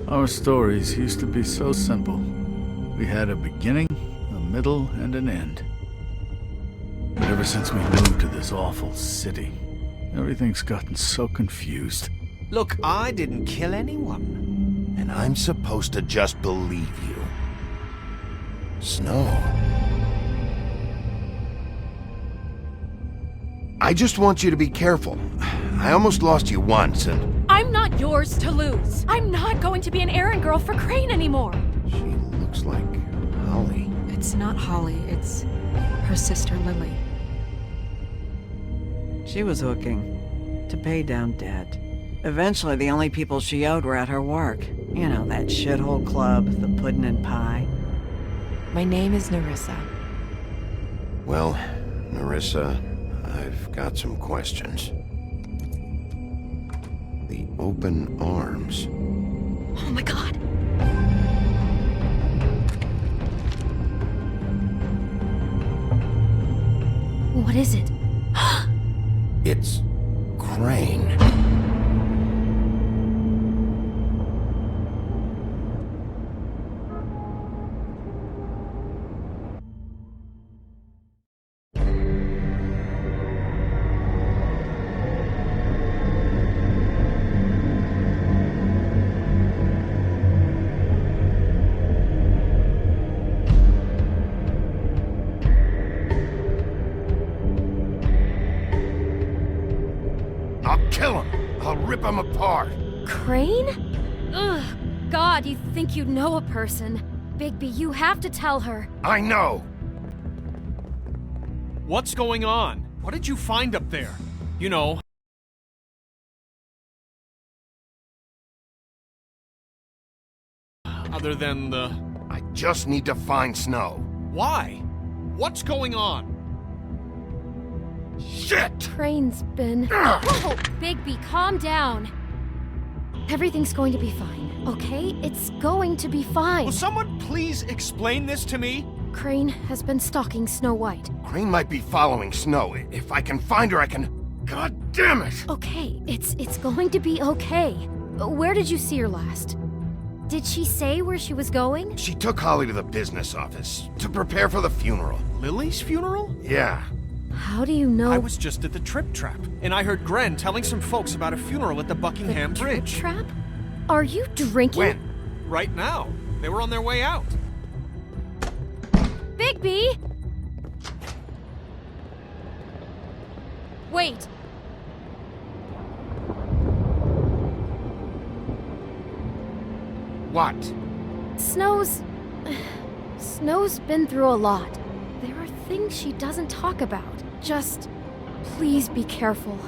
Our stories used to be so simple. We had a beginning, a middle, and an end. But ever since we moved to this awful city, everything's gotten so confused. Look, I didn't kill anyone. And I'm supposed to just believe you. Snow. I just want you to be careful. I almost lost you once, and... I'm not yours to lose. I'm not going to be an errand girl for Crane anymore. She looks like Holly. It's not Holly, it's her sister Lily. She was hooking to pay down debt. Eventually, the only people she owed were at her work. You know, that shithole club, the puddin' and pie. My name is Nerissa. Well, Nerissa, I've got some questions. The open arms. Oh my god. What is it? It's Crane. I'll kill him. I'll rip him apart. Crane? Ugh. God, you think you know a person. Bigby, you have to tell her. I know. What's going on? What did you find up there? You know... other than the... I just need to find Snow. Why? What's going on? Shit! Crane's been... Whoa! Bigby, calm down. Everything's going to be fine, okay? It's going to be fine. Will someone please explain this to me? Crane has been stalking Snow White. Crane might be following Snow. If I can find her, I can... God damn it! Okay, it's going to be okay. Where did you see her last? Did she say where she was going? She took Holly to the business office to prepare for the funeral. Lily's funeral? Yeah. How do you know? I was just at the Trip Trap, and I heard Gren telling some folks about a funeral at the Buckingham the Bridge. Trip Trap? Are you drinking? When? Right now. They were on their way out. Bigby! Wait. What? Snow's been through a lot. There are things she doesn't talk about. Just, please be careful.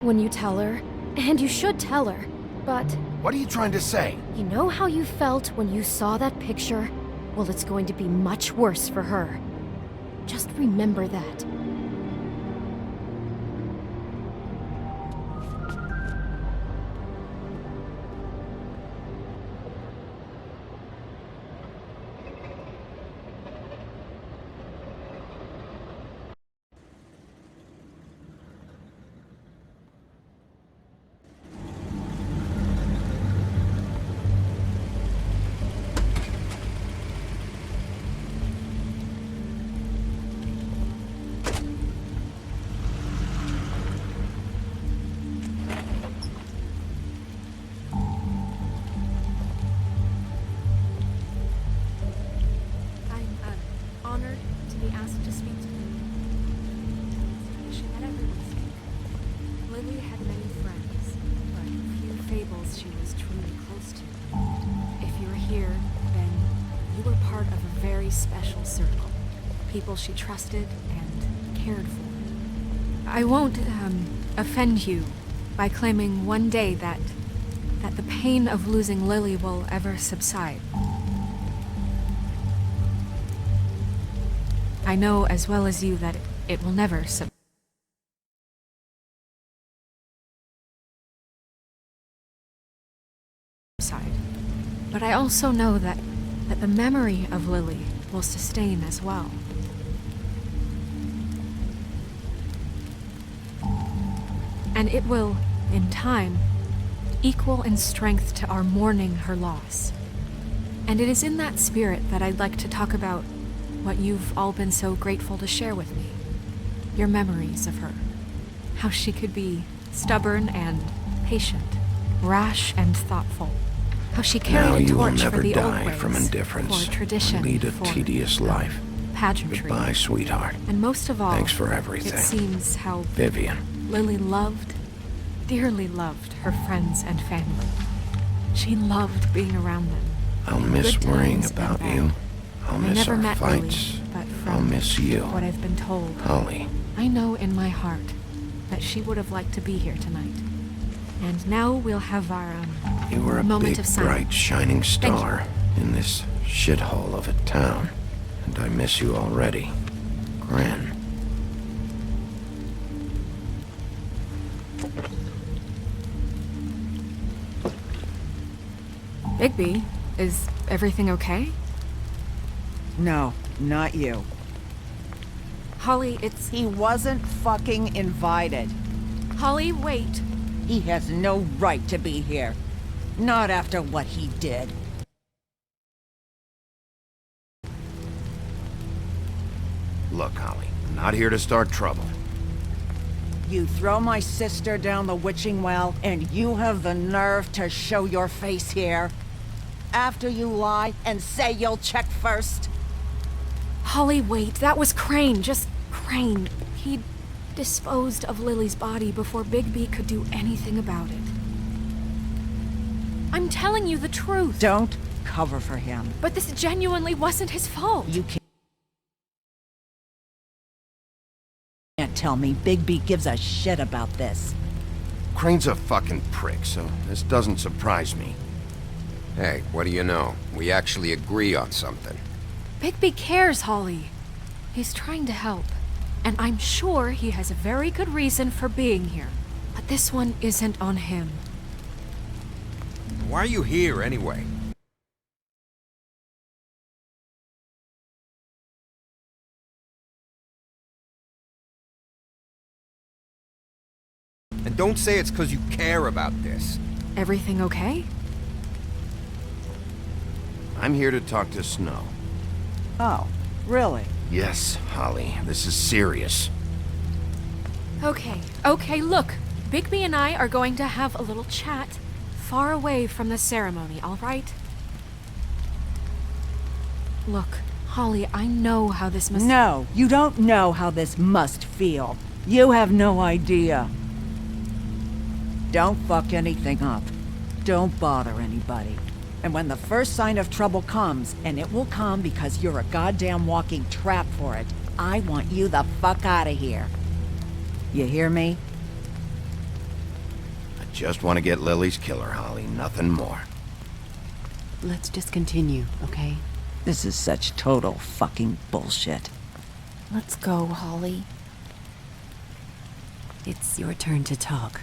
When you tell her, and you should tell her, but... What are you trying to say? You know how you felt when you saw that picture? Well, it's going to be much worse for her. Just remember that. Honored to be asked to speak to you. She met everyone's name. Lily had many friends, but few fables she was truly close to. If you were here, then you were part of a very special circle. People she trusted and cared for. I won't, offend you by claiming one day that the pain of losing Lily will ever subside. I know as well as you that it will never subside. But I also know that the memory of Lily will sustain as well. And it will, in time, equal in strength to our mourning her loss. And it is in that spirit that I'd like to talk about what you've all been so grateful to share with me. Your memories of her. How she could be stubborn and patient, rash and thoughtful. How she carried a torch for the old ways, from indifference, for tradition, lead a for tedious life. pageantry. Goodbye, sweetheart. And most of all, Thanks for everything. it seems how Vivian. Lily loved, dearly loved her friends and family. She loved being around them. I'll miss Good worrying times and about bad. you. I'll I miss never our met fights. Lily, but from I'll miss you. what I've been told, Holly. I know in my heart that she would have liked to be here tonight. And now we'll have our You were a moment big, of silence. bright, shining Thank you. star in this shithole of a town. And I miss you already. Gran. Bigby, is everything okay? No, not you. Holly, it's... He wasn't fucking invited. Holly, wait. He has no right to be here. Not after what he did. Look, Holly, I'm not here to start trouble. You throw my sister down the witching well, and you have the nerve to show your face here? After you lie and say you'll check first? Holly, wait. That was Crane. Just Crane. He disposed of Lily's body before Bigby could do anything about it. I'm telling you the truth. Don't cover for him. But this genuinely wasn't his fault. You can't tell me Bigby gives a shit about this. Crane's a fucking prick, so this doesn't surprise me. Hey, what do you know? We actually agree on something. Bigby cares, Holly. He's trying to help. And I'm sure he has a very good reason for being here. But this one isn't on him. Why are you here, anyway? And don't say it's because you care about this. Everything okay? I'm here to talk to Snow. Oh, really? Yes, Holly, this is serious. Okay, look. Bigby and I are going to have a little chat far away from the ceremony, all right? Look, Holly, I know how this must... No, you don't know how this must feel. You have no idea. Don't fuck anything up. Don't bother anybody. And when the first sign of trouble comes, and it will come because you're a goddamn walking trap for it, I want you the fuck out of here. You hear me? I just want to get Lily's killer, Holly, nothing more. Let's just continue, okay? This is such total fucking bullshit. Let's go, Holly. It's your turn to talk.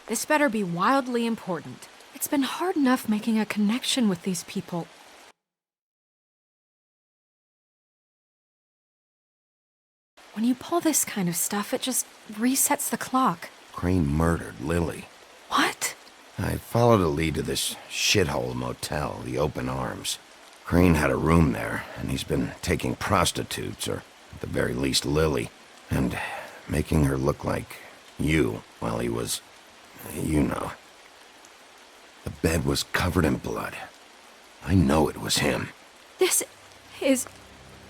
This better be wildly important. It's been hard enough making a connection with these people. When you pull this kind of stuff, it just resets the clock. Crane murdered Lily. What? I followed a lead to this shithole motel, the Open Arms. Crane had a room there, and he's been taking prostitutes, or at the very least Lily, and making her look like you while he was... you know. The bed was covered in blood. I know it was him. This is...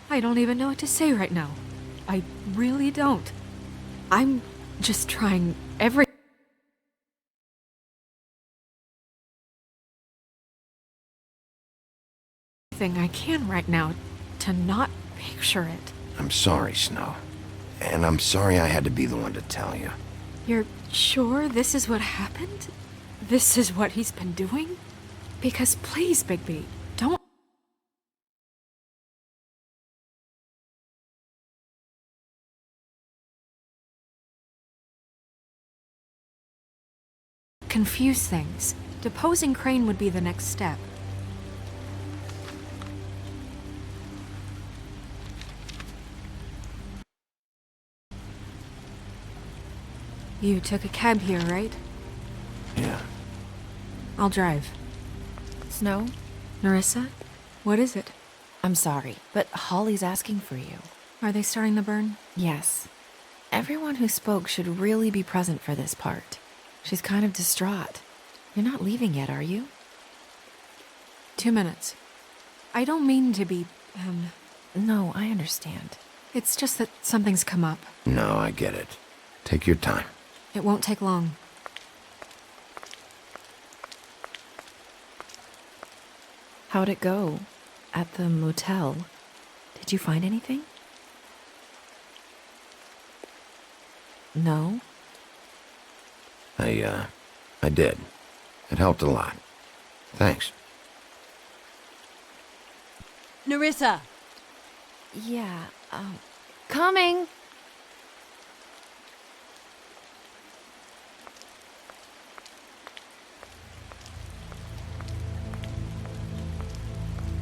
I don't even know what to say right now. I really don't. I'm just trying everything I can right now to not picture it. I'm sorry, Snow. And I'm sorry I had to be the one to tell you. You're sure this is what happened? This is what he's been doing? Because please, Bigby, don't... confuse things. Deposing Crane would be the next step. You took a cab here, right? Yeah. I'll drive. Snow? Nerissa? What is it? I'm sorry, but Holly's asking for you. Are they starting the burn? Yes. Everyone who spoke should really be present for this part. She's kind of distraught. You're not leaving yet, are you? 2 minutes. I don't mean to be, No, I understand. It's just that something's come up. No, I get it. Take your time. It won't take long. How'd it go? At the motel? Did you find anything? No? I did. It helped a lot. Thanks. Nerissa! Yeah, coming!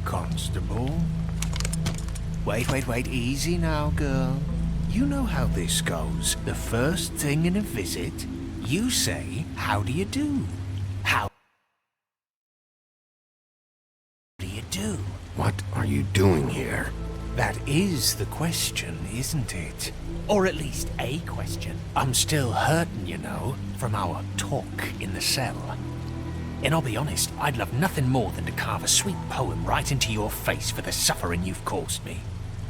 Constable? Wait, easy now, girl. You know how this goes. The first thing in a visit, you say, how do you do? How do you do? What are you doing here? That is the question, isn't it? Or at least a question. I'm still hurting, you know, from our talk in the cell. And I'll be honest, I'd love nothing more than to carve a sweet poem right into your face for the suffering you've caused me.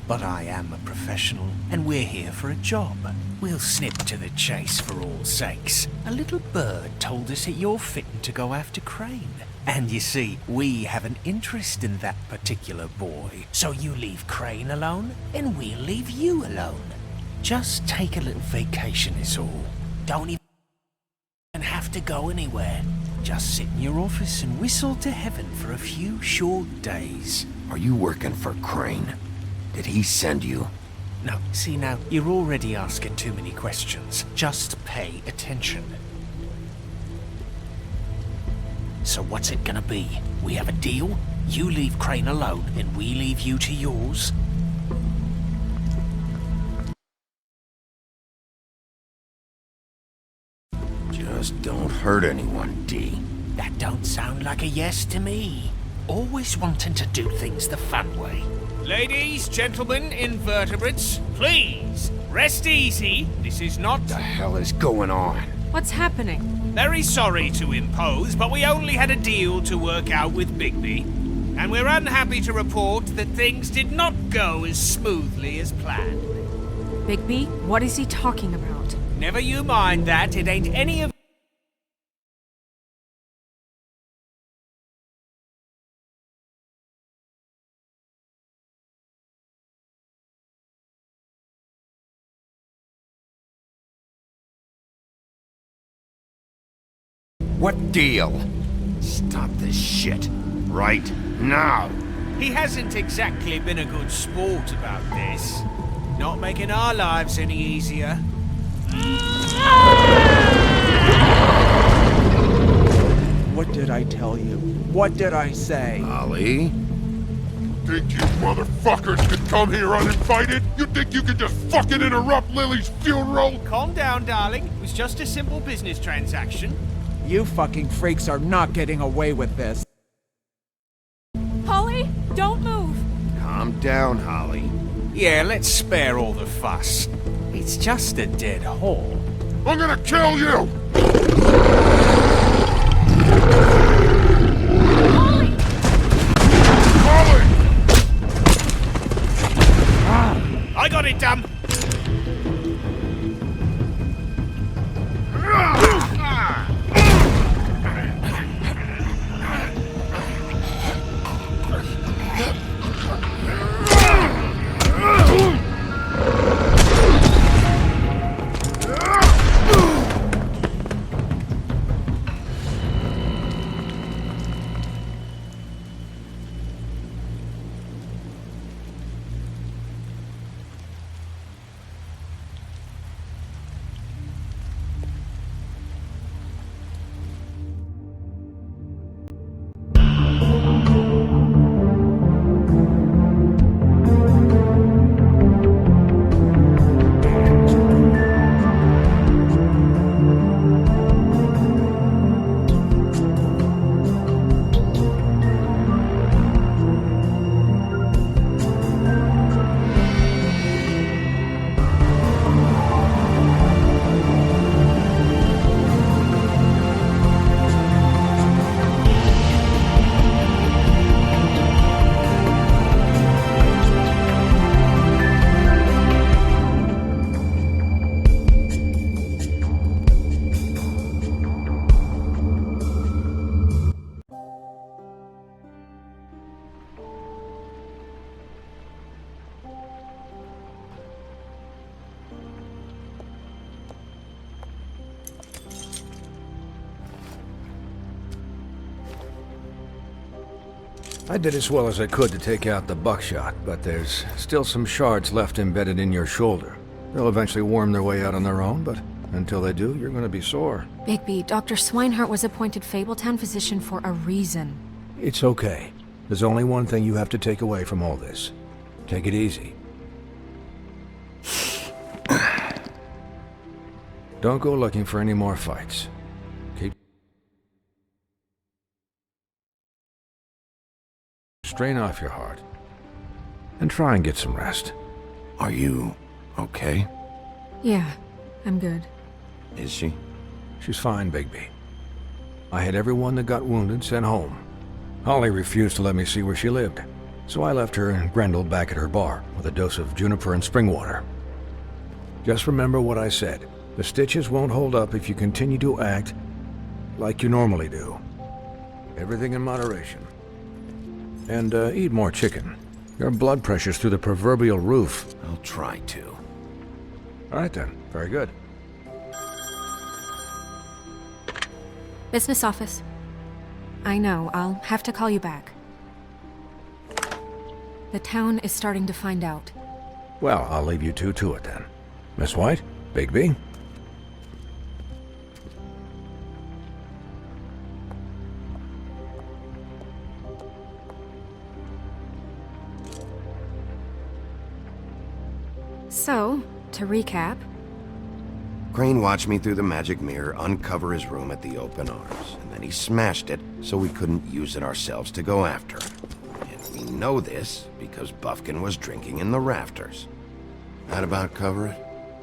But I am a professional, and we're here for a job. We'll snip to the chase for all sakes. A little bird told us that you're fitting to go after Crane. And you see, we have an interest in that particular boy. So you leave Crane alone, and we'll leave you alone. Just take a little vacation is all. Don't even have to go anywhere. Just sit in your office and whistle to heaven for a few short days. Are you working for Crane? Did he send you? No, see now, you're already asking too many questions. Just pay attention. So what's it gonna be? We have a deal? You leave Crane alone, and we leave you to yours? Just don't hurt anyone, D. That don't sound like a yes to me. Always wanting to do things the fun way. Ladies, gentlemen, invertebrates, please, rest easy. This is not... What the hell is going on? What's happening? Very sorry to impose, but we only had a deal to work out with Bigby. And we're unhappy to report that things did not go as smoothly as planned. Bigby, what is he talking about? Never you mind that, it ain't any of... What deal? Stop this shit. Right now. He hasn't exactly been a good sport about this. Not making our lives any easier. What did I tell you? What did I say? Ollie? Think you motherfuckers could come here uninvited? You think you could just fucking interrupt Lily's funeral? Calm down, darling. It was just a simple business transaction. You fucking freaks are not getting away with this. Holly, don't move! Calm down, Holly. Yeah, let's spare all the fuss. It's just a dead hole. I'm gonna kill you! Holly! Holly! I got it, dumb. I did as well as I could to take out the buckshot, but there's still some shards left embedded in your shoulder. They'll eventually worm their way out on their own, but until they do, you're gonna be sore. Bigby, Dr. Swinehart was appointed Fabletown physician for a reason. It's okay. There's only one thing you have to take away from all this. Take it easy. Don't go looking for any more fights. Keep strain off your heart. And try and get some rest. Are you okay? Yeah, I'm good. Is she? She's fine, Bigby. I had everyone that got wounded sent home. Holly refused to let me see where she lived, so I left her and Grendel back at her bar with a dose of juniper and spring water. Just remember what I said. The stitches won't hold up if you continue to act like you normally do. Everything in moderation. And eat more chicken. Your blood pressure's through the proverbial roof. I'll try to. All right then. Very good. Business office. I know, I'll have to call you back. The town is starting to find out. Well, I'll leave you two to it then. Miss White, Bigby. So, to recap... Crane watched me through the magic mirror uncover his room at the open arms, and then he smashed it so we couldn't use it ourselves to go after him. And we know this because Buffkin was drinking in the rafters. That about cover it?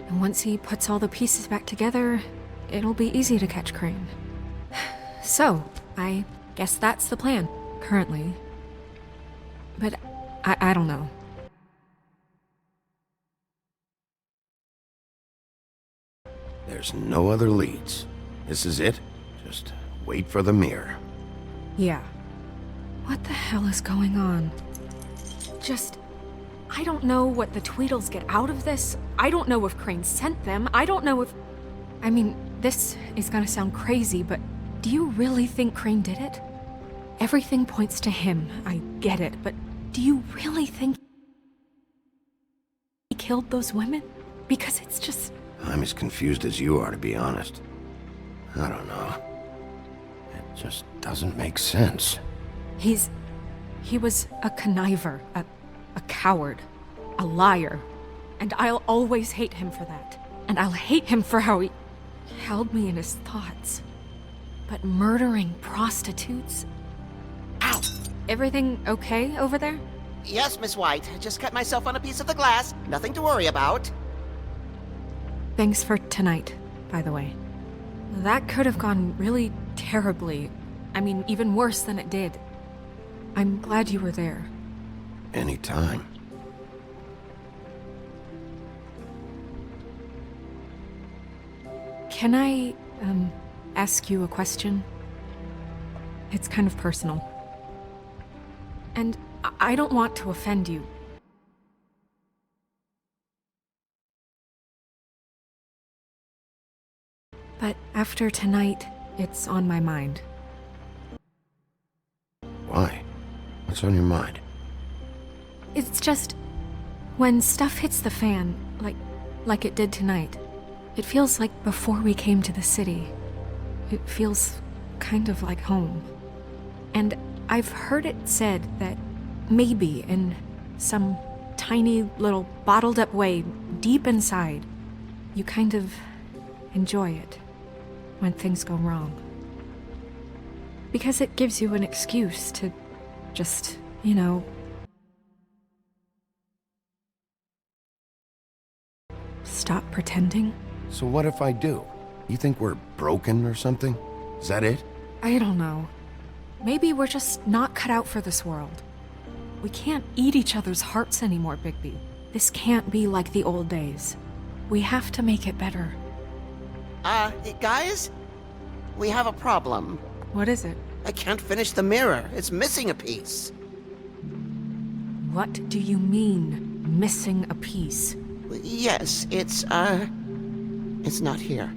And once he puts all the pieces back together, it'll be easy to catch Crane. So, I guess that's the plan, currently. But I don't know. There's no other leads. This is it. Just wait for the mirror. Yeah. What the hell is going on? I don't know what the Tweedles get out of this. I don't know if Crane sent them. I don't know if... I mean, this is gonna sound crazy, but do you really think Crane did it? Everything points to him. I get it, but do you really think he killed those women? Because it's just... I'm as confused as you are, to be honest. I don't know. It just doesn't make sense. He was a conniver, a coward, a liar. And I'll always hate him for that. And I'll hate him for how he held me in his thoughts. But murdering prostitutes? Ow! Everything okay over there? Yes, Miss White. I just cut myself on a piece of the glass. Nothing to worry about. Thanks for tonight, by the way. That could have gone really terribly. I mean, even worse than it did. I'm glad you were there. Anytime. Can I, ask you a question? It's kind of personal. And I don't want to offend you. But after tonight, it's on my mind. Why? What's on your mind? It's just... when stuff hits the fan, like it did tonight, it feels like before we came to the city. It feels kind of like home. And I've heard it said that maybe in some tiny little bottled up way deep inside, you kind of enjoy it when things go wrong. Because it gives you an excuse to just, you know, stop pretending. So what if I do? You think we're broken or something? Is that it? I don't know. Maybe we're just not cut out for this world. We can't eat each other's hearts anymore, Bigby. This can't be like the old days. We have to make it better. Guys? We have a problem. What is it? I can't finish the mirror. It's missing a piece. What do you mean, missing a piece? Yes, it's not here.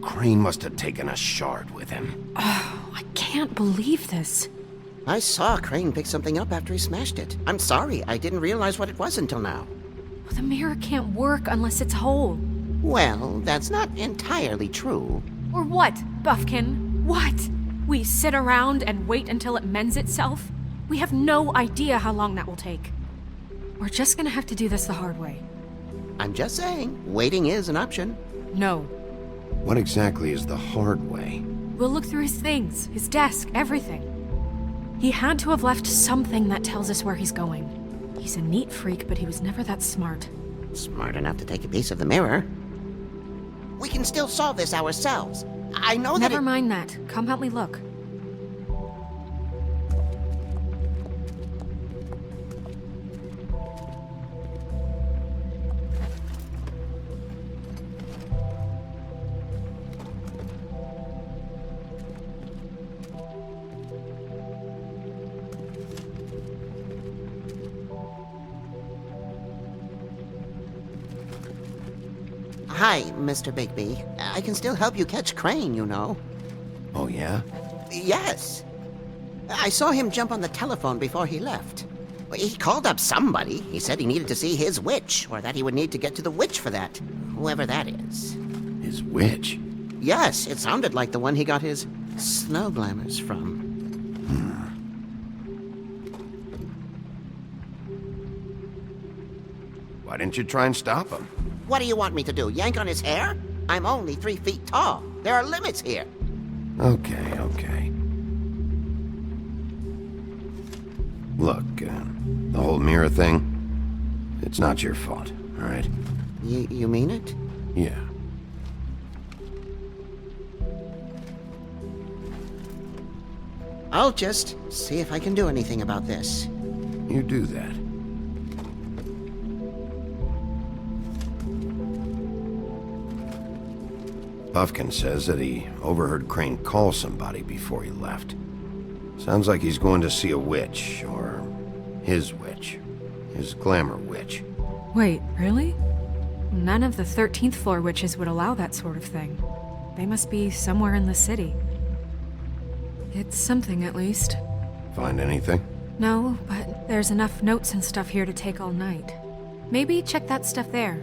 Crane must have taken a shard with him. Oh, I can't believe this. I saw Crane pick something up after he smashed it. I'm sorry, I didn't realize what it was until now. Well, the mirror can't work unless it's whole. Well, that's not entirely true. Or what, Buffkin? What? We sit around and wait until it mends itself? We have no idea how long that will take. We're just gonna have to do this the hard way. I'm just saying, waiting is an option. No. What exactly is the hard way? We'll look through his things, his desk, everything. He had to have left something that tells us where he's going. He's a neat freak, but he was never that smart. Smart enough to take a piece of the mirror. We can still solve this ourselves. I know that Never mind that. Come help me look. Hi, Mr. Bigby. I can still help you catch Crane, you know. Oh, yeah? Yes. I saw him jump on the telephone before he left. He called up somebody. He said he needed to see his witch, or that he would need to get to the witch for that. Whoever that is. His witch? Yes, it sounded like the one he got his snow glamours from. Why didn't you try and stop him? What do you want me to do, yank on his hair? I'm only 3 feet tall. There are limits here. Okay, okay. Look, the whole mirror thing, it's not your fault, all right? You mean it? Yeah. I'll just see if I can do anything about this. You do that. Buffkin says that he overheard Crane call somebody before he left. Sounds like he's going to see a witch, or his witch. His glamour witch. Wait, really? None of the 13th floor witches would allow that sort of thing. They must be somewhere in the city. It's something, at least. Find anything? No, but there's enough notes and stuff here to take all night. Maybe check that stuff there.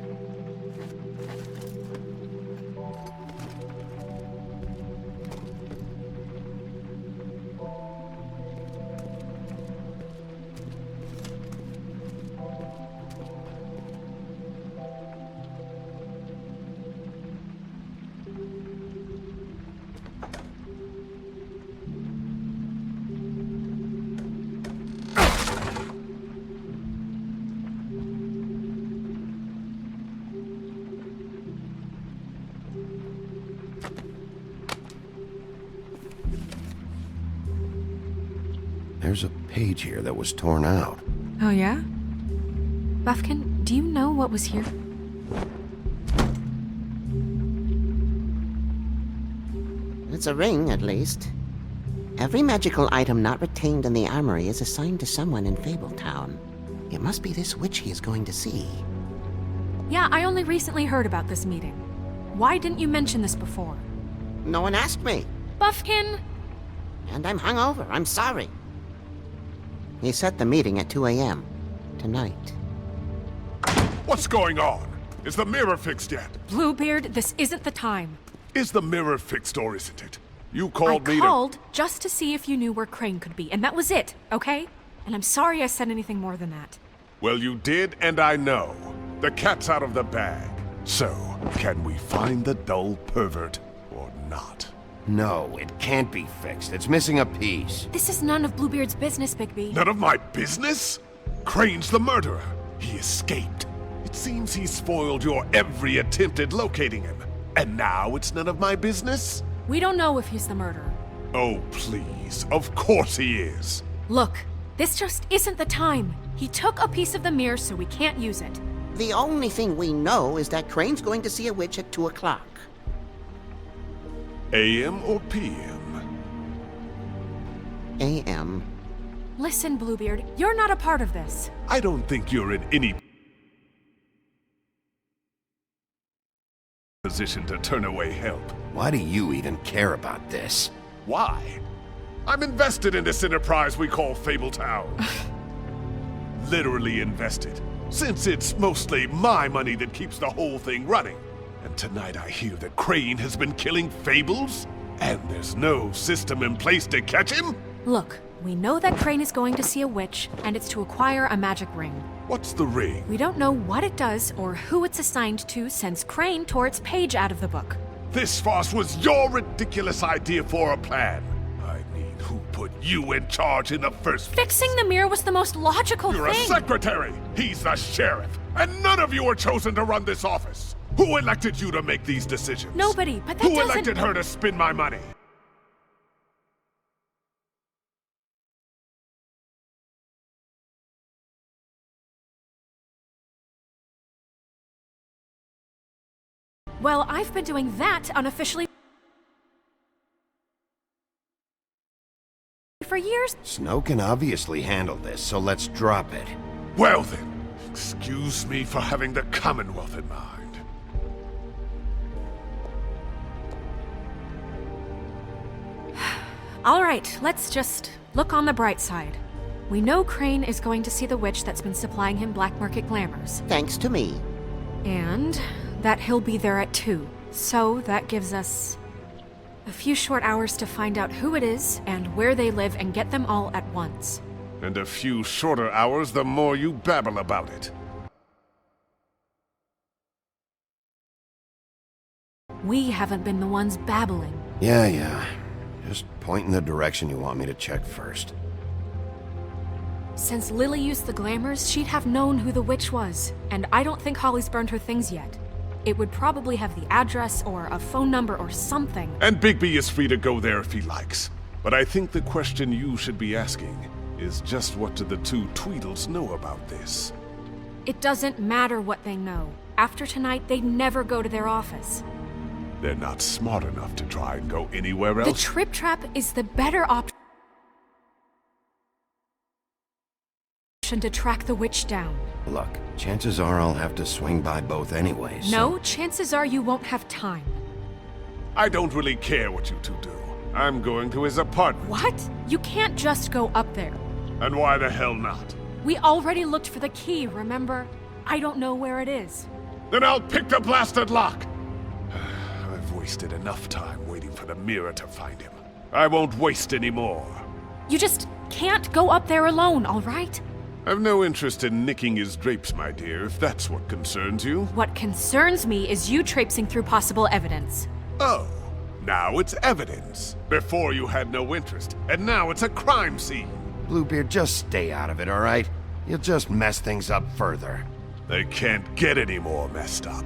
There's a page here that was torn out. Oh, yeah? Buffkin, do you know what was here? It's a ring, at least. Every magical item not retained in the armory is assigned to someone in Fabletown. It must be this witch he is going to see. Yeah, I only recently heard about this meeting. Why didn't you mention this before? No one asked me. Buffkin! And I'm hungover. I'm sorry. He set the meeting at 2 a.m. tonight. What's going on? Is the mirror fixed yet? Bluebeard, this isn't the time. Is the mirror fixed or isn't it? You called me I called just to see if you knew where Crane could be, and that was it, okay? And I'm sorry I said anything more than that. Well, you did, and I know. The cat's out of the bag. So, can we find the dull pervert or not? No, it can't be fixed. It's missing a piece. This is none of Bluebeard's business, Bigby. None of my business? Crane's the murderer. He escaped. It seems he spoiled your every attempt at locating him. And now it's none of my business? We don't know if he's the murderer. Oh, please. Of course he is. Look, this just isn't the time. He took a piece of the mirror, so we can't use it. The only thing we know is that Crane's going to see a witch at 2 o'clock. AM or PM? AM. Listen, Bluebeard, you're not a part of this. I don't think you're in any position to turn away help. Why do you even care about this? Why? I'm invested in this enterprise we call Fabletown. Literally invested, since it's mostly my money that keeps the whole thing running. And tonight I hear that Crane has been killing Fables, and there's no system in place to catch him? Look, we know that Crane is going to see a witch, and it's to acquire a magic ring. What's the ring? We don't know what it does or who it's assigned to since Crane tore its page out of the book. This farce was your ridiculous idea for a plan. I mean, who put you in charge in the first place? Fixing the mirror was the most logical You're thing. a secretary! He's the sheriff! And none of you are chosen to run this office! Who elected you to make these decisions? Nobody, but that Who doesn't... elected her to spend my money? Well, I've been doing that unofficially for years. Snow can obviously handle this, so let's drop it. Well then, excuse me for having the Commonwealth in mind. All right, let's just look on the bright side. We know Crane is going to see the witch that's been supplying him black market glamours. Thanks to me. And that he'll be there at 2. So that gives us a few short hours to find out who it is and where they live and get them all at once. And a few shorter hours the more you babble about it. We haven't been the ones babbling. Yeah. Just point in the direction you want me to check first. Since Lily used the glamours, she'd have known who the witch was. And I don't think Holly's burned her things yet. It would probably have the address or a phone number or something. And Bigby is free to go there if he likes. But I think the question you should be asking is just what do the two Tweedles know about this? It doesn't matter what they know. After tonight, they'd never go to their office. They're not smart enough to try and go anywhere else? The Trip Trap is the better option to track the witch down. Look, chances are I'll have to swing by both anyway, so... No, chances are you won't have time. I don't really care what you two do. I'm going to his apartment. What? You can't just go up there. And why the hell not? We already looked for the key, remember? I don't know where it is. Then I'll pick the blasted lock! I've wasted enough time waiting for the mirror to find him. I won't waste any more. You just can't go up there alone, all right? I've no interest in nicking his drapes, my dear, if that's what concerns you. What concerns me is you traipsing through possible evidence. Oh, now it's evidence. Before you had no interest, and now it's a crime scene. Bluebeard, just stay out of it, all right? You'll just mess things up further. They can't get any more messed up.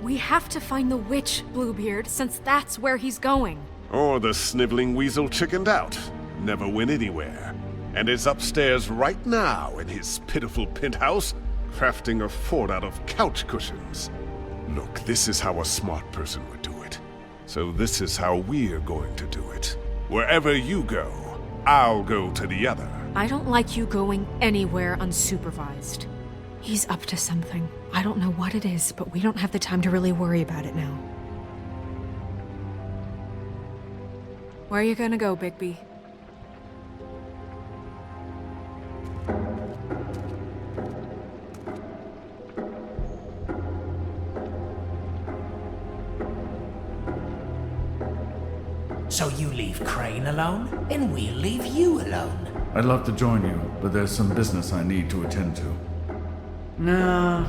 We have to find the witch, Bluebeard, since that's where he's going. Or the sniveling weasel chickened out. Never went anywhere. And is upstairs right now in his pitiful penthouse, crafting a fort out of couch cushions. Look, this is how a smart person would do it. So this is how we're going to do it. Wherever you go, I'll go to the other. I don't like you going anywhere unsupervised. He's up to something. I don't know what it is, but we don't have the time to really worry about it now. Where are you gonna go, Bigby? So you leave Crane alone, and we'll leave you alone. I'd love to join you, but there's some business I need to attend to. No,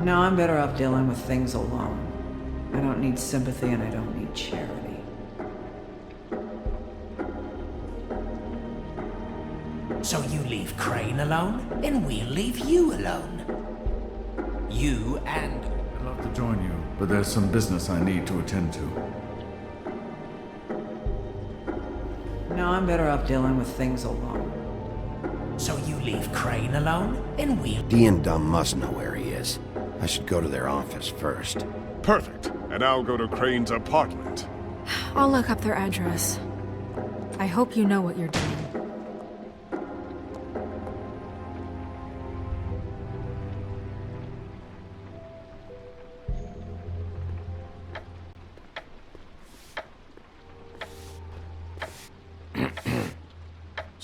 I'm better off dealing with things alone. I don't need sympathy and I don't need charity. So you leave Crane alone, and we'll leave you alone. You and... I'd love to join you, but there's some business I need to attend to. No, I'm better off dealing with things alone. So you leave Crane alone, and we'll... Dee and Dumb must know where he is. I should go to their office first. Perfect. And I'll go to Crane's apartment. I'll look up their address. I hope you know what you're doing.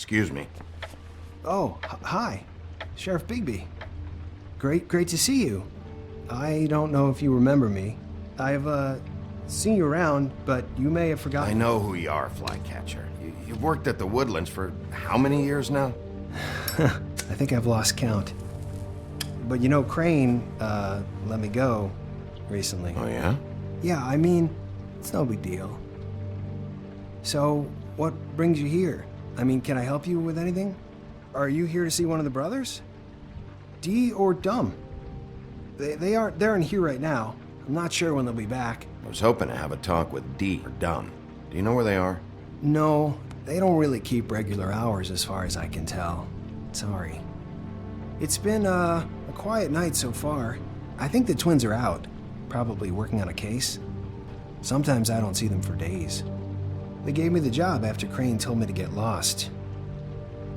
Excuse me. Oh, hi. Sheriff Bigby. Great to see you. I don't know if you remember me. I've, seen you around, but you may have forgotten. I know who you are, Flycatcher. You've worked at the Woodlands for how many years now? I think I've lost count. But you know, Crane, let me go recently. Oh, yeah? Yeah, I mean, it's no big deal. So, what brings you here? I mean, can I help you with anything? Are you here to see one of the brothers? Dee or Dumb? They're in here right now. I'm not sure when they'll be back. I was hoping to have a talk with Dee or Dumb. Do you know where they are? No, they don't really keep regular hours as far as I can tell. Sorry. It's been, a quiet night so far. I think the twins are out, probably working on a case. Sometimes I don't see them for days. They gave me the job after Crane told me to get lost.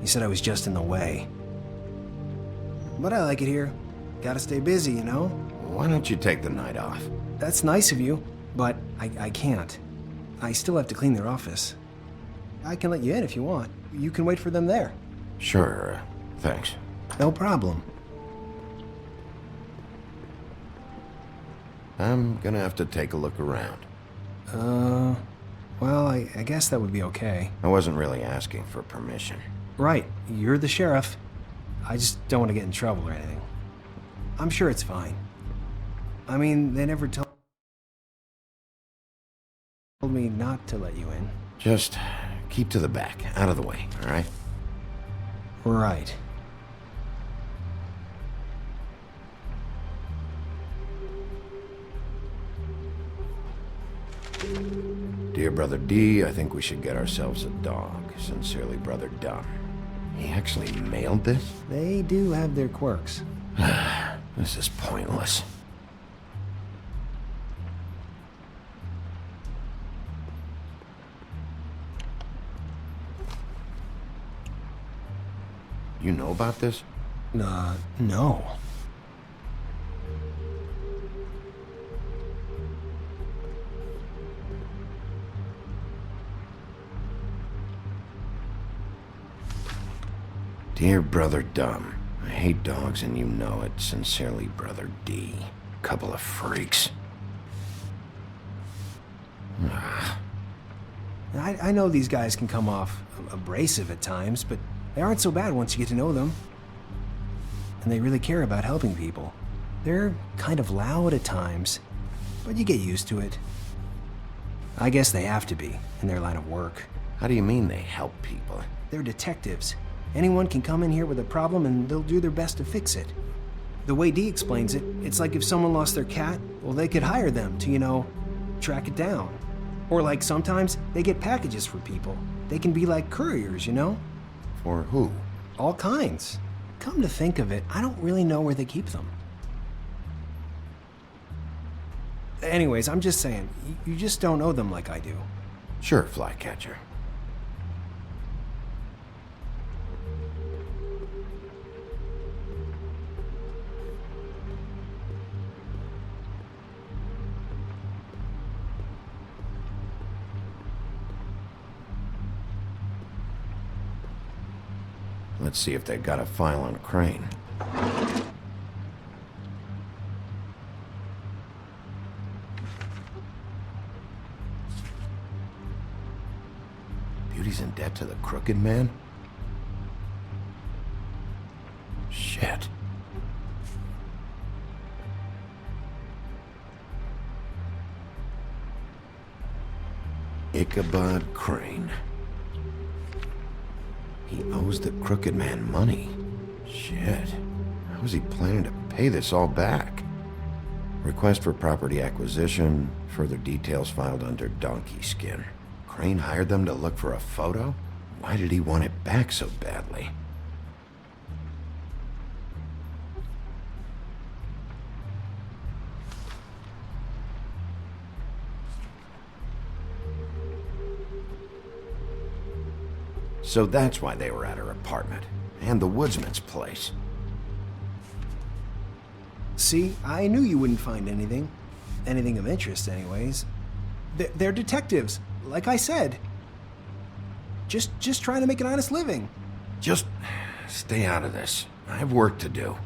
He said I was just in the way. But I like it here. Gotta stay busy, you know? Why don't you take the night off? That's nice of you, but I can't. I still have to clean their office. I can let you in if you want. You can wait for them there. Sure, thanks. No problem. I'm gonna have to take a look around. Well, I guess that would be okay. I wasn't really asking for permission. Right, you're the sheriff. I just don't want to get in trouble or anything. I'm sure it's fine. I mean, they never told me not to let you in. Just keep to the back, out of the way, all right? Right. Dear Brother D, I think we should get ourselves a dog. Sincerely, Brother Dumb. He actually mailed this? They do have their quirks. This is pointless. You know about this? No. Dear Brother Dumb, I hate dogs and you know it. Sincerely, Brother D. Couple of freaks. I know these guys can come off abrasive at times, but they aren't so bad once you get to know them. And they really care about helping people. They're kind of loud at times, but you get used to it. I guess they have to be, in their line of work. How do you mean they help people? They're detectives. Anyone can come in here with a problem and they'll do their best to fix it. The way Dee explains it, it's like if someone lost their cat, well, they could hire them to, you know, track it down. Or like sometimes they get packages for people. They can be like couriers, you know? For who? All kinds. Come to think of it, I don't really know where they keep them. Anyways, I'm just saying, you just don't know them like I do. Sure, Flycatcher. Let's see if they got a file on Crane. Beauty's in debt to the crooked man? Shit. Ichabod Crane. He owes the crooked man money. Shit. How is he planning to pay this all back? Request for property acquisition. Further details filed under donkey skin. Crane hired them to look for a photo? Why did he want it back so badly? So that's why they were at her apartment. And the woodsman's place. See, I knew you wouldn't find anything. Anything of interest, anyways. They're detectives, like I said. Just trying to make an honest living. Just stay out of this. I have work to do.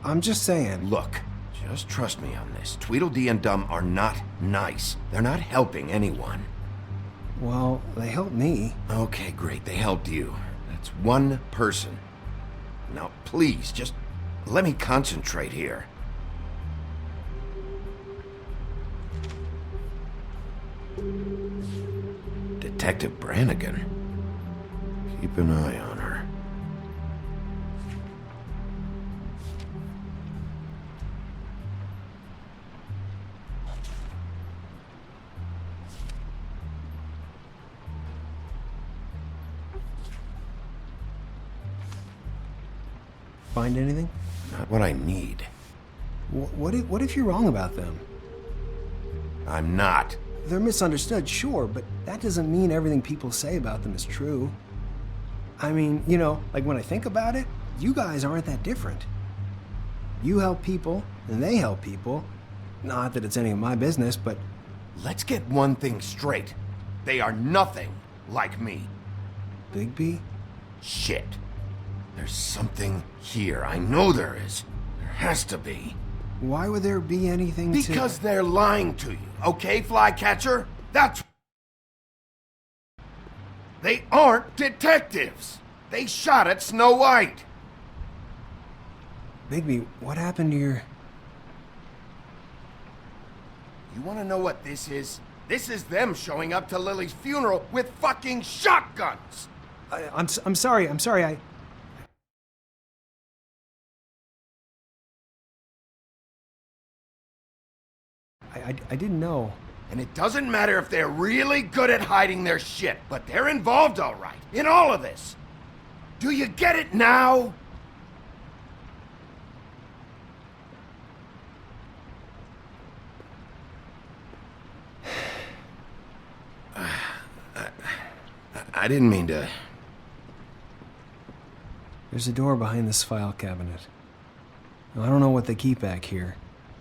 I'm just saying. Look, just trust me on this. Tweedledee and Dum are not nice. They're not helping anyone. Well, they helped me. Okay, great. They helped you. That's one person. Now, please, just let me concentrate here. Detective Brannigan. Keep an eye on her. Find anything? Not what I need. What if you're wrong about them? I'm not. They're misunderstood, sure, but that doesn't mean everything people say about them is true. I mean, you know, like when I think about it, you guys aren't that different. You help people, and they help people. Not that it's any of my business, but... Let's get one thing straight. They are nothing like me. Bigby? Shit. There's something here. I know there is. There has to be. Why would there be anything Because they're lying to you, okay, Flycatcher? That's... They aren't detectives! They shot at Snow White! Bigby, what happened to your... You wanna know what this is? This is them showing up to Lily's funeral with fucking shotguns! I'm sorry, I didn't know. And it doesn't matter if they're really good at hiding their shit, but they're involved all right, in all of this. Do you get it now? I didn't mean to... There's a door behind this file cabinet. Now, I don't know what they keep back here,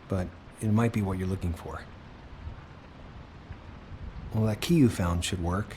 but it might be what you're looking for. Well, that key you found should work.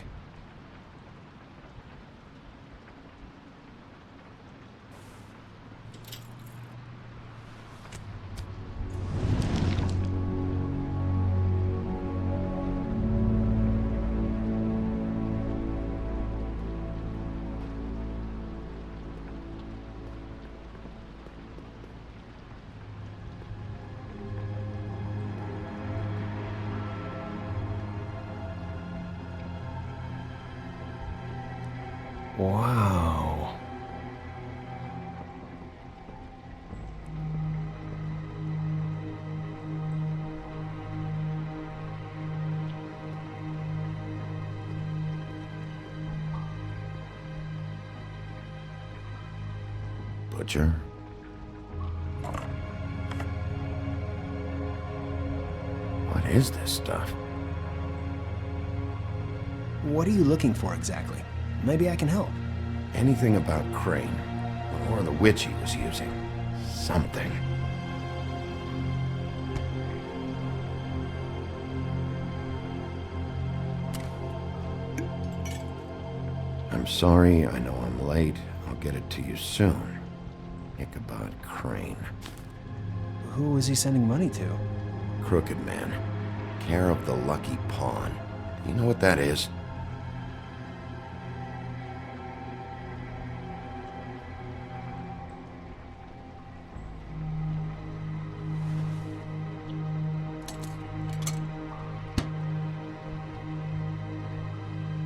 Wow. Butcher? What is this stuff? What are you looking for exactly? Maybe I can help. Anything about Crane, or the witch he was using. Something. I'm sorry, I know I'm late. I'll get it to you soon. Ichabod Crane. Who was he sending money to? Crooked Man. Care of the Lucky Pawn. Do you know what that is?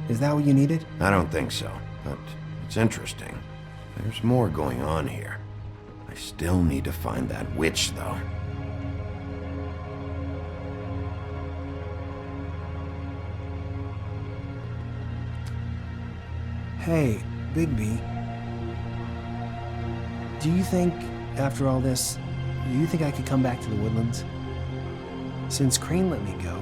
Is that what you needed? I don't think so, but it's interesting. There's more going on here. I still need to find that witch, though. Hey, Bigby. Do you think, after all this, do you think I could come back to the Woodlands? Since Crane let me go,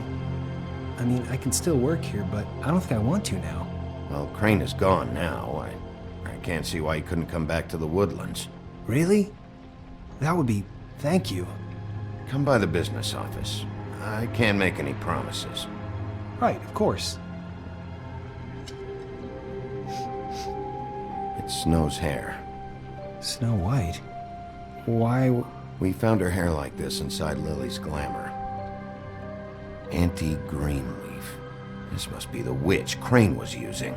I mean, I can still work here, but I don't think I want to now. Well, Crane is gone now. I can't see why he couldn't come back to the Woodlands. Really? That would be... thank you. Come by the business office. I can't make any promises. Right, of course. It's Snow's hair. Snow White? Why? We found her hair like this inside Lily's glamour. Auntie Greenleaf. This must be the witch Crane was using.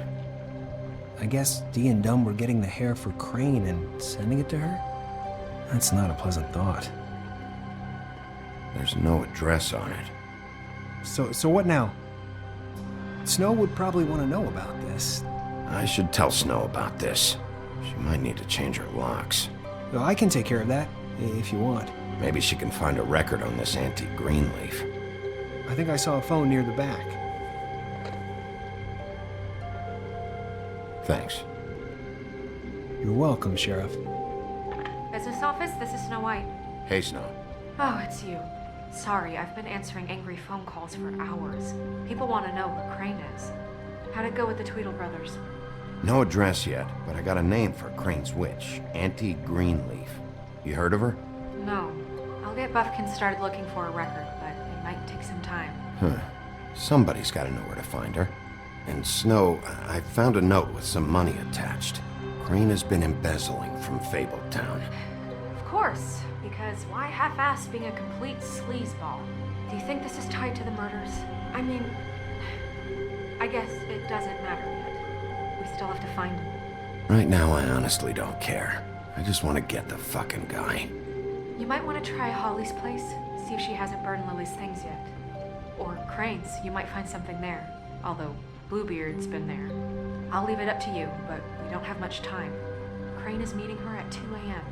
I guess Dee and Dumb were getting the hair for Crane and sending it to her? That's not a pleasant thought. There's no address on it. So what now? Snow would probably want to know about this. I should tell Snow about this. She might need to change her locks. Well, I can take care of that, if you want. Maybe she can find a record on this Auntie Greenleaf. I think I saw a phone near the back. Thanks. You're welcome, Sheriff. Business office, this is Snow White. Hey, Snow. Oh, it's you. Sorry, I've been answering angry phone calls for hours. People want to know where Crane is. How'd it go with the Tweedle brothers? No address yet, but I got a name for Crane's witch. Auntie Greenleaf. You heard of her? No. I'll get Buffkin started looking for a record, but it might take some time. Huh. Somebody's got to know where to find her. And Snow, I found a note with some money attached. Crane has been embezzling from Fabletown. Of course, because why half-ass being a complete sleazeball? Do you think this is tied to the murders? I mean, I guess it doesn't matter yet. We still have to find him. Right now, I honestly don't care. I just want to get the fucking guy. You might want to try Holly's place, see if she hasn't burned Lily's things yet. Or Crane's, you might find something there. Although, Bluebeard's been there. I'll leave it up to you, but we don't have much time. Crane is meeting her at 2 a.m.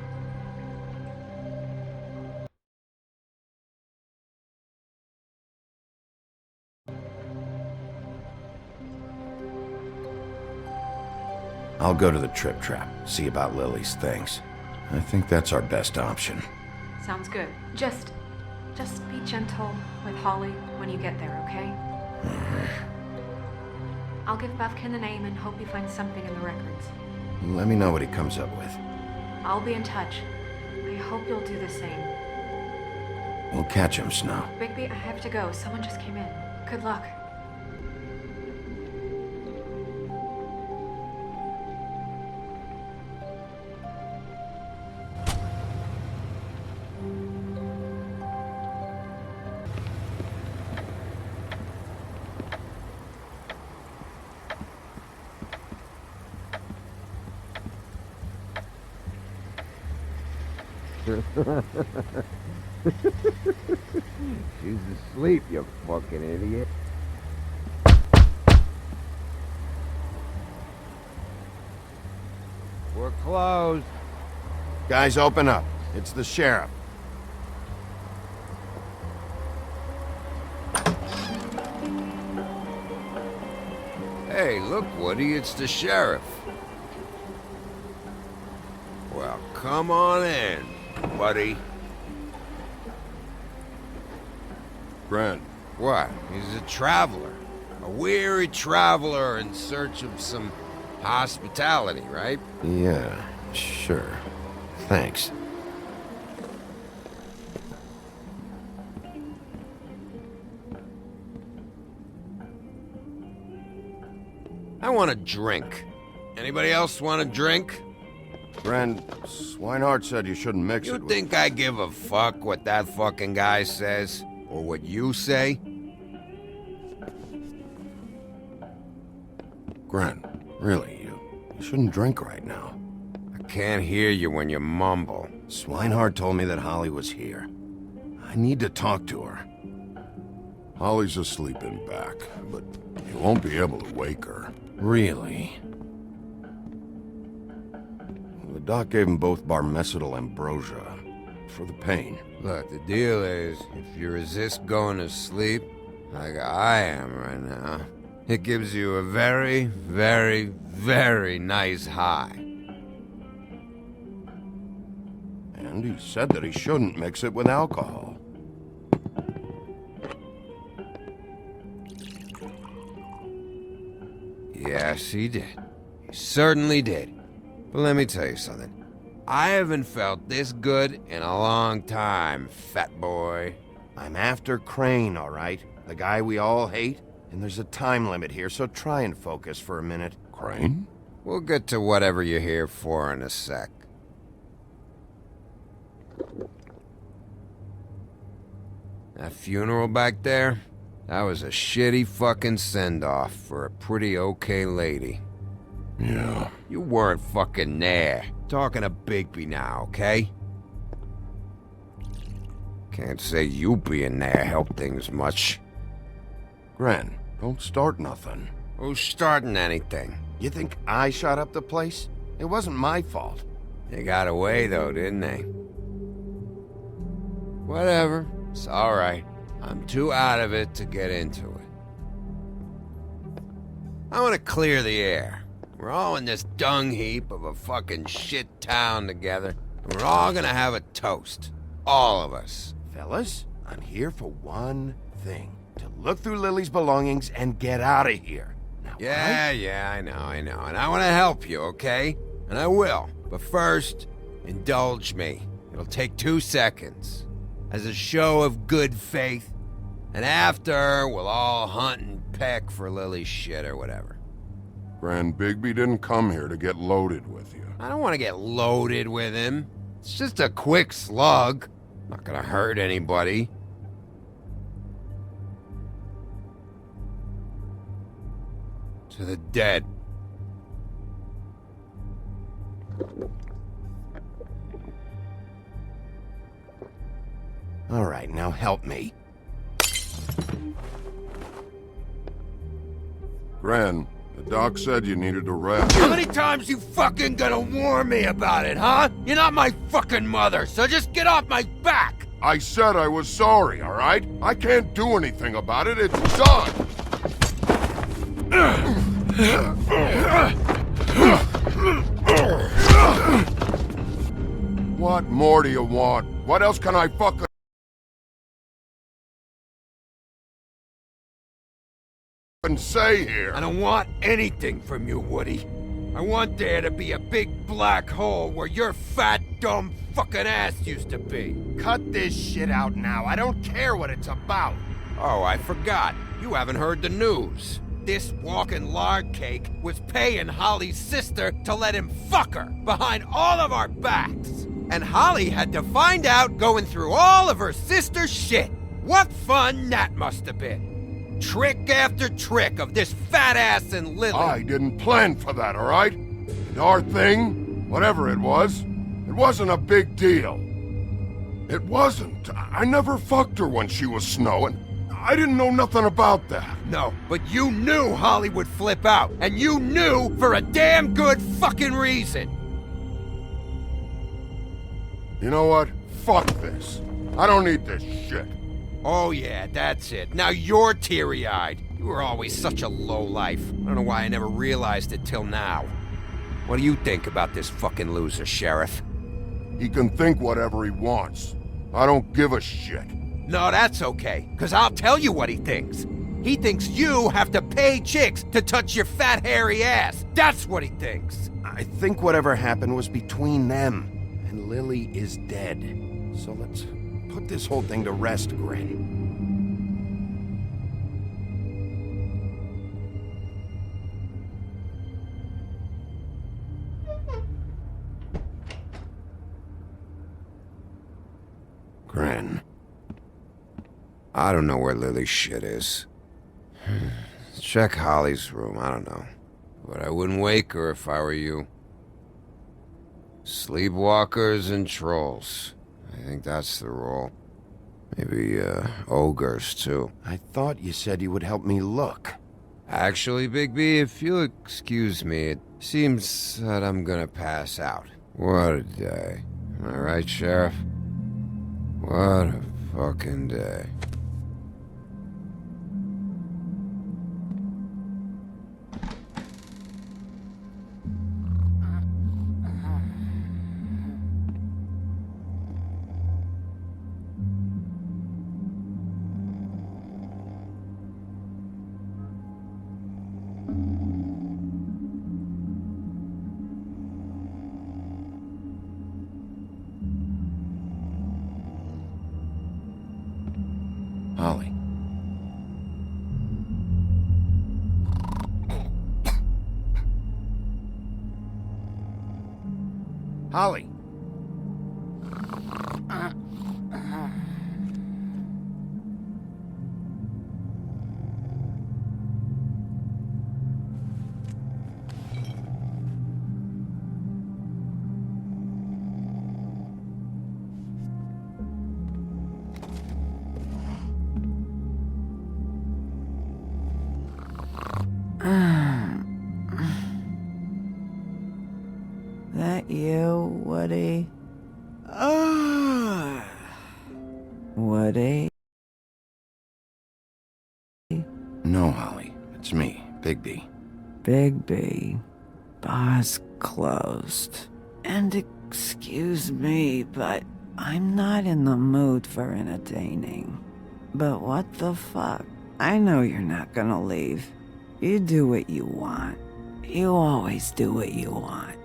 I'll go to the Trip Trap, see about Lily's things. I think that's our best option. Sounds good. Just be gentle with Holly when you get there, okay? I'll give Buffkin a name and hope he finds something in the records. Let me know what he comes up with. I'll be in touch. I hope you'll do the same. We'll catch him, Snow. Bigby, I have to go. Someone just came in. Good luck. She's asleep, you fucking idiot. We're closed. Guys, open up. It's the sheriff. Hey, look, Woody, it's the sheriff. Well, come on in, buddy. Grant. What? He's a traveler. A weary traveler in search of some hospitality, right? Yeah, sure. Thanks. I want a drink. Anybody else want a drink? Friend, Swinehart said you shouldn't mix it You with... think I give a fuck what that fucking guy says? Or what you say? Grant, really, you shouldn't drink right now. I can't hear you when you mumble. Swinehart told me that Holly was here. I need to talk to her. Holly's asleep in back, but you won't be able to wake her. Really? The doc gave them both Barmecidal ambrosia for the pain. Look, the deal is, if you resist going to sleep, like I am right now, it gives you a very, very, very nice high. And he said that he shouldn't mix it with alcohol. Yes, he did. He certainly did. But let me tell you something. I haven't felt this good in a long time, fat boy. I'm after Crane, all right? The guy we all hate? And there's a time limit here, so try and focus for a minute. Crane? We'll get to whatever you're here for in a sec. That funeral back there? That was a shitty fucking send-off for a pretty okay lady. Yeah. You weren't fucking there. Talking to Bigby now, okay? Can't say you being there helped things much. Gren, don't start nothing. Who's starting anything? You think I shot up the place? It wasn't my fault. They got away though, didn't they? Whatever. It's alright. I'm too out of it to get into it. I want to clear the air. We're all in this dung heap of a fucking shit town together, and we're all gonna have a toast. All of us. Fellas, I'm here for one thing. To look through Lily's belongings and get out of here. Now, Yeah, I know. And I want to help you, okay? And I will. But first, indulge me. It'll take 2 seconds. As a show of good faith. And after, we'll all hunt and peck for Lily's shit or whatever. Grand Bigby didn't come here to get loaded with you. I don't want to get loaded with him. It's just a quick slug. Not gonna hurt anybody. To the dead. All right, now help me. Gran, the doc said you needed a rest. How many times you fucking gonna warn me about it, huh? You're not my fucking mother, so just get off my back! I said I was sorry, all right? I can't do anything about it. It's done. What more do you want? What else can I fucking say here? I don't want anything from you, Woody. I want there to be a big black hole where your fat, dumb fucking ass used to be. Cut this shit out now. I don't care what it's about. Oh, I forgot. You haven't heard the news. This walking lard cake was paying Holly's sister to let him fuck her behind all of our backs. And Holly had to find out going through all of her sister's shit. What fun that must have been. Trick after trick of this fat ass and Lily. I didn't plan for that, all right? And our thing, whatever it wasn't a big deal. It wasn't. I never fucked her when she was snowing. I didn't know nothing about that. No, but you knew Holly would flip out, and you knew for a damn good fucking reason. You know what? Fuck this. I don't need this shit. Oh yeah, that's it. Now you're teary-eyed. You were always such a lowlife. I don't know why I never realized it till now. What do you think about this fucking loser, Sheriff? He can think whatever he wants. I don't give a shit. No, that's okay, because I'll tell you what he thinks. He thinks you have to pay chicks to touch your fat, hairy ass. That's what he thinks. I think whatever happened was between them. And Lily is dead. So let's put this whole thing to rest, Gren. Gren. I don't know where Lily's shit is. Check Holly's room, I don't know. But I wouldn't wake her if I were you. Sleepwalkers and trolls. I think that's the rule. Maybe, ogres, too. I thought you said you would help me look. Actually, Bigby, if you'll excuse me, it seems that I'm gonna pass out. What a day. Am I right, Sheriff? What a fucking day. Holly! That you, Woody? Woody? No, Holly. It's me, Bigby. Bigby. Bar's closed. And excuse me, but I'm not in the mood for entertaining. But what the fuck? I know you're not gonna leave. You do what you want. You always do what you want.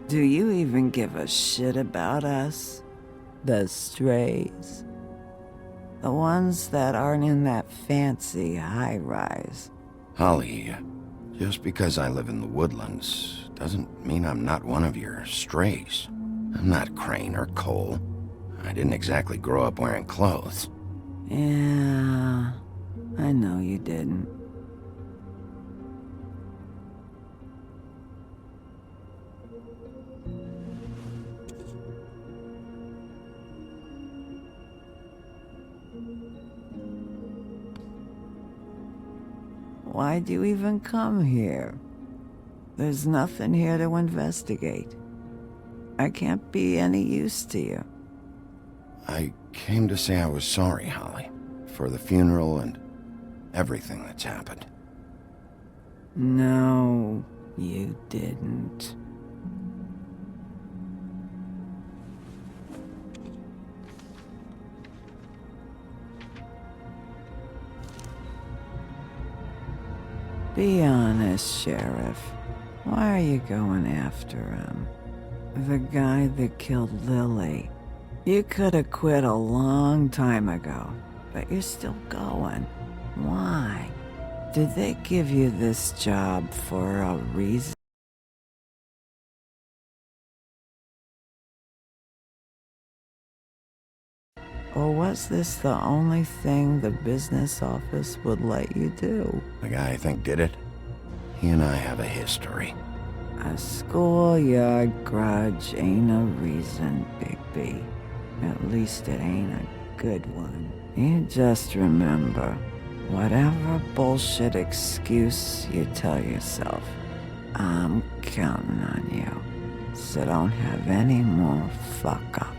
Do you even give a shit about us? The strays? The ones that aren't in that fancy high-rise. Holly, just because I live in the woodlands doesn't mean I'm not one of your strays. I'm not Crane or Cole. I didn't exactly grow up wearing clothes. Yeah, I know you didn't. Why'd you even come here? There's nothing here to investigate. I can't be any use to you. I came to say I was sorry, Holly, for the funeral and everything that's happened. No, you didn't. Be honest, Sheriff. Why are you going after him? The guy that killed Lily. You could have quit a long time ago, but you're still going. Why? Did they give you this job for a reason? Or was this the only thing the business office would let you do? The guy I think did it, he and I have a history. A schoolyard grudge ain't a reason, Bigby. At least it ain't a good one. You just remember, whatever bullshit excuse you tell yourself, I'm counting on you. So don't have any more fuck-ups.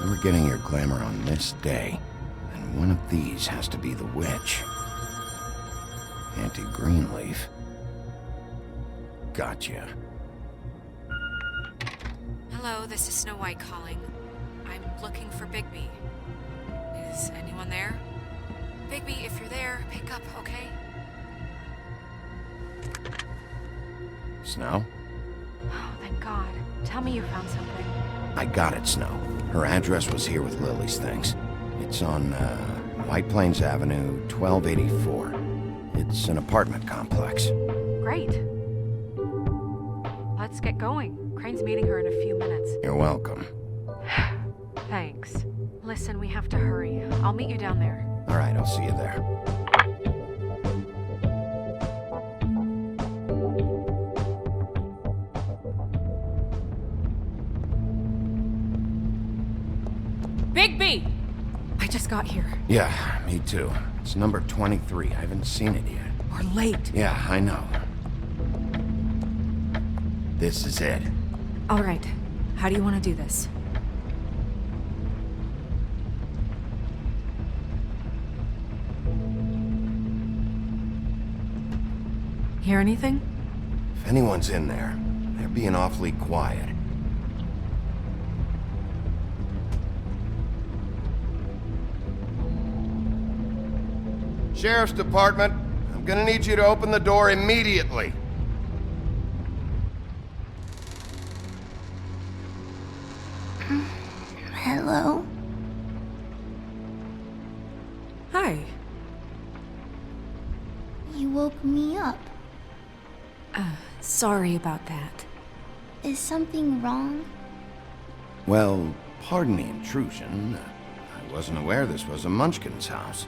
You were getting your glamour on this day, and one of these has to be the witch. Auntie Greenleaf. Gotcha. Hello, this is Snow White calling. I'm looking for Bigby. Is anyone there? Bigby, if you're there, pick up, okay? Snow? Oh, thank God. Tell me you found something. I got it, Snow. Her address was here with Lily's things. It's on, White Plains Avenue, 1284. It's an apartment complex. Great. Let's get going. Crane's meeting her in a few minutes. You're welcome. Thanks. Listen, we have to hurry. I'll meet you down there. All right, I'll see you there. Bigby! I just got here. Yeah, me too. It's number 23. I haven't seen it yet. We're late. Yeah, I know. This is it. All right. How do you want to do this? Hear anything? If anyone's in there, they're being awfully quiet. Sheriff's Department. I'm gonna need you to open the door immediately. Hello? Hi. You woke me up. Sorry about that. Is something wrong? Well, pardon the intrusion. I wasn't aware this was a Munchkin's house.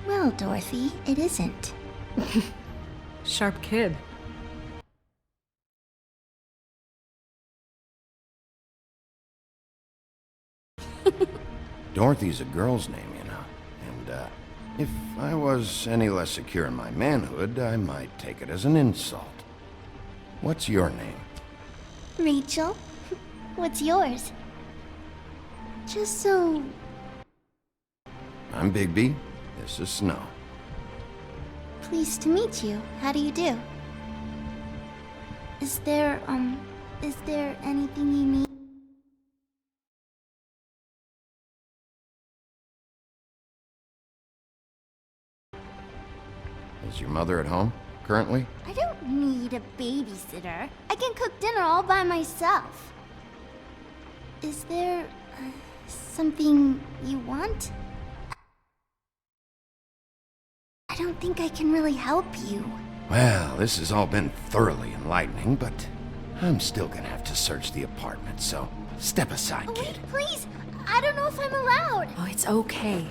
Well, Dorothy, it isn't. Sharp kid. Dorothy's a girl's name, you know. And, if I was any less secure in my manhood, I might take it as an insult. What's your name? Rachel? What's yours? Just so... I'm Bigby. This is Snow. Pleased to meet you. How do you do? Is there anything you need? Is your mother at home, currently? I don't need a babysitter. I can cook dinner all by myself. Is there something you want? I don't think I can really help you. Well, this has all been thoroughly enlightening, but I'm still gonna have to search the apartment, so step aside, kid. Wait, please! I don't know if I'm allowed! Oh, it's okay.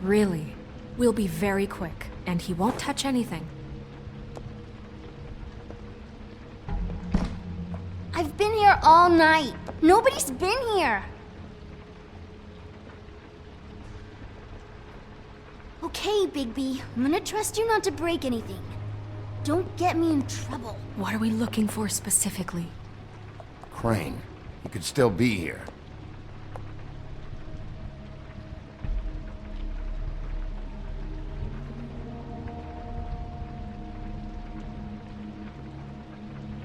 Really. We'll be very quick, and he won't touch anything. I've been here all night. Nobody's been here. Okay, Bigby. I'm gonna trust you not to break anything. Don't get me in trouble. What are we looking for specifically? Crane, you could still be here.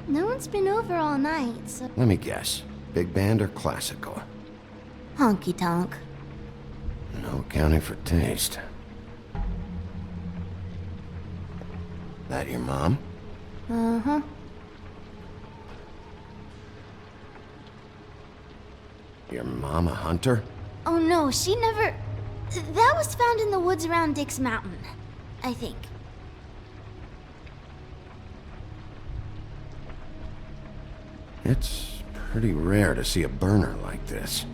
No one's been over all night, so... Let me guess. Big band or classical? Honky-tonk. No accounting for taste. That your mom? Uh-huh. Your mom a hunter? Oh no, she never... That was found in the woods around Dick's Mountain, I think. It's pretty rare to see a burner like this.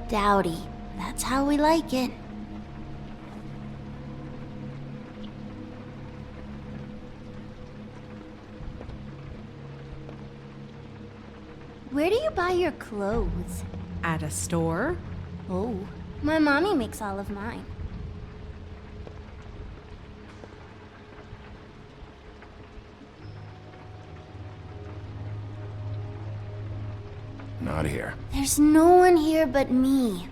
Dowdy. That's how we like it. Where do you buy your clothes? At a store? Oh, my mommy makes all of mine. Not here. There's no one here but me.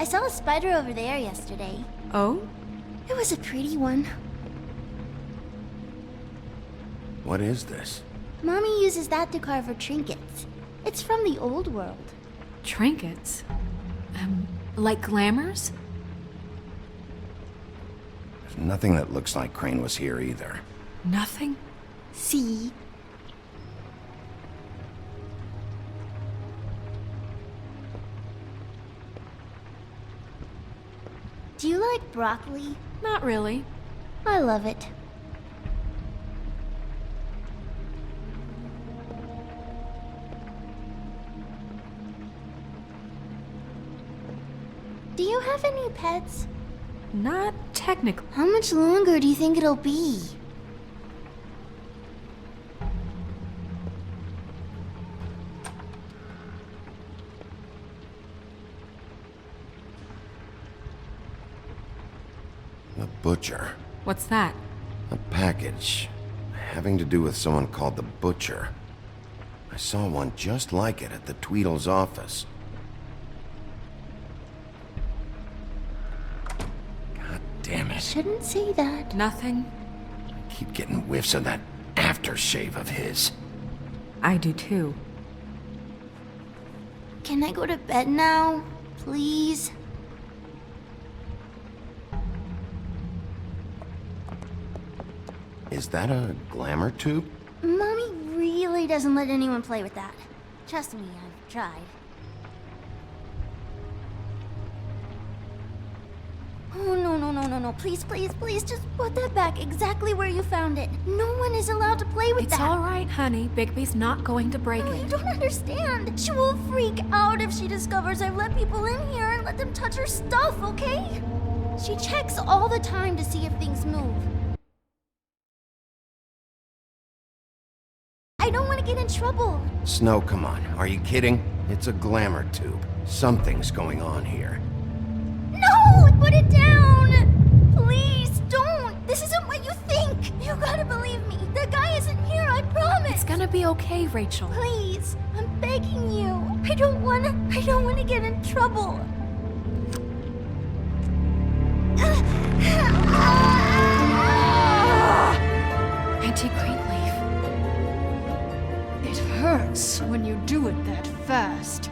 I saw a spider over there yesterday. Oh? It was a pretty one. What is this? Mommy uses that to carve her trinkets. It's from the old world. Trinkets? Like glamours? There's nothing that looks like Crane was here either. Nothing? See? Do you like broccoli? Not really. I love it. Do you have any pets? Not technically. How much longer do you think it'll be? The Butcher. What's that? A package. Having to do with someone called the Butcher. I saw one just like it at the Tweedle's office. God damn it. Shouldn't say that. Nothing. I keep getting whiffs of that aftershave of his. I do too. Can I go to bed now? Please? Is that a glamour tube? Mommy really doesn't let anyone play with that. Trust me, I've tried. Oh, no. Please, just put that back exactly where you found it. No one is allowed to play with that. It's all right, honey. Bigby's not going to break it. You don't understand. She will freak out if she discovers I've let people in here and let them touch her stuff, okay? She checks all the time to see if things move. I don't want to get in trouble. Snow, come on. Are you kidding? It's a glamour tube. Something's going on here. No! Put it down! Please, don't! This isn't what you think! You gotta believe me. The guy isn't here, I promise! It's gonna be okay, Rachel. Please, I'm begging you. I don't wanna get in trouble. Auntie Greenleaf. It hurts when you do it that fast.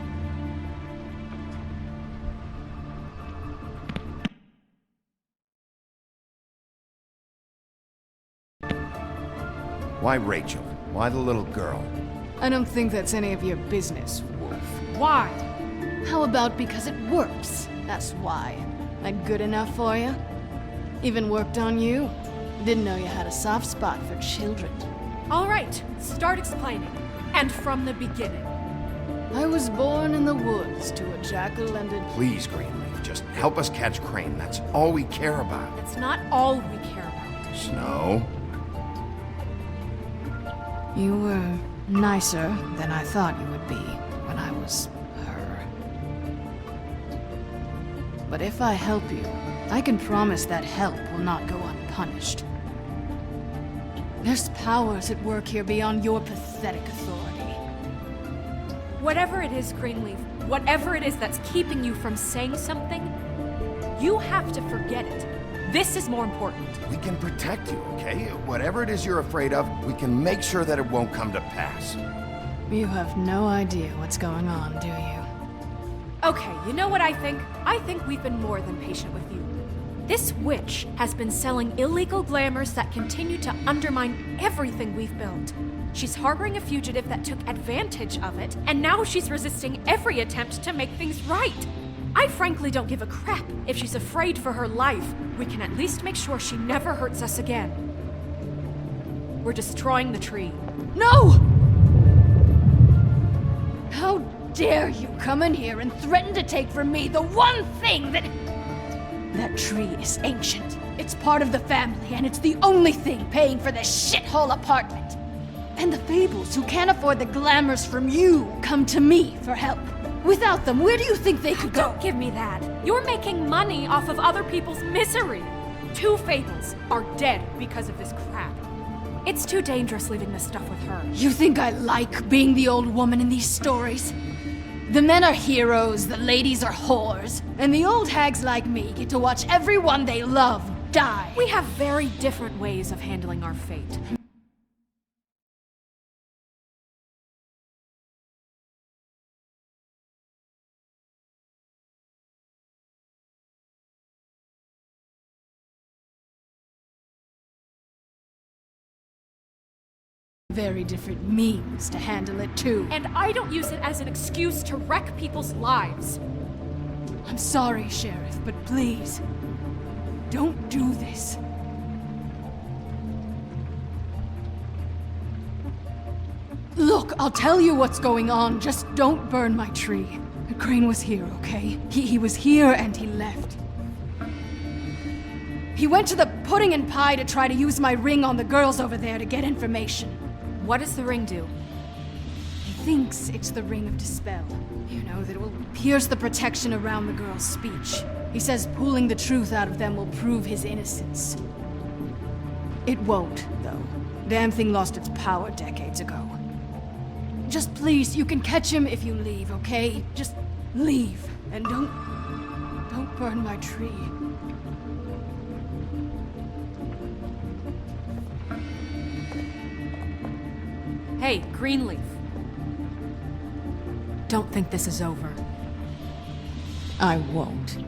Why Rachel? Why the little girl? I don't think that's any of your business, Wolf. Why? How about because it works? That's why. That good enough for you? Even worked on you? Didn't know you had a soft spot for children. All right, start explaining. And from the beginning. I was born in the woods to a jackal and a... Please, Greenleaf, just help us catch Crane. That's all we care about. That's not all we care about. Snow? You were nicer than I thought you would be when I was her. But if I help you, I can promise that help will not go unpunished. There's powers at work here beyond your pathetic authority. Whatever it is, Greenleaf, whatever it is that's keeping you from saying something, you have to forget it. This is more important. We can protect you, okay? Whatever it is you're afraid of, we can make sure that it won't come to pass. You have no idea what's going on, do you? Okay, you know what I think? I think we've been more than patient with you. This witch has been selling illegal glamours that continue to undermine everything we've built. She's harboring a fugitive that took advantage of it, and now she's resisting every attempt to make things right. I frankly don't give a crap if she's afraid for her life. We can at least make sure she never hurts us again. We're destroying the tree. No! How dare you come in here and threaten to take from me the one thing that... That tree is ancient. It's part of the family, and it's the only thing paying for this shithole apartment. And the Fables, who can't afford the glamours from you, come to me for help. Without them, where do you think they could go? Don't give me that. You're making money off of other people's misery. 2 Fables are dead because of this crap. It's too dangerous leaving this stuff with her. You think I like being the old woman in these stories? The men are heroes, the ladies are whores, and the old hags like me get to watch everyone they love die. We have very different ways of handling our fate. Very different means to handle it, too. And I don't use it as an excuse to wreck people's lives. I'm sorry, Sheriff, but please, don't do this. Look, I'll tell you what's going on, just don't burn my tree. Crane was here, okay? He was here and he left. He went to the pudding and pie to try to use my ring on the girls over there to get information. What does the ring do? He thinks it's the ring of dispel. You know, that it will pierce the protection around the girl's speech. He says pulling the truth out of them will prove his innocence. It won't, though. Damn thing lost its power decades ago. Just please, you can catch him if you leave, okay? Just leave, and don't burn my tree. Hey, Greenleaf. don't think this is over. I won't.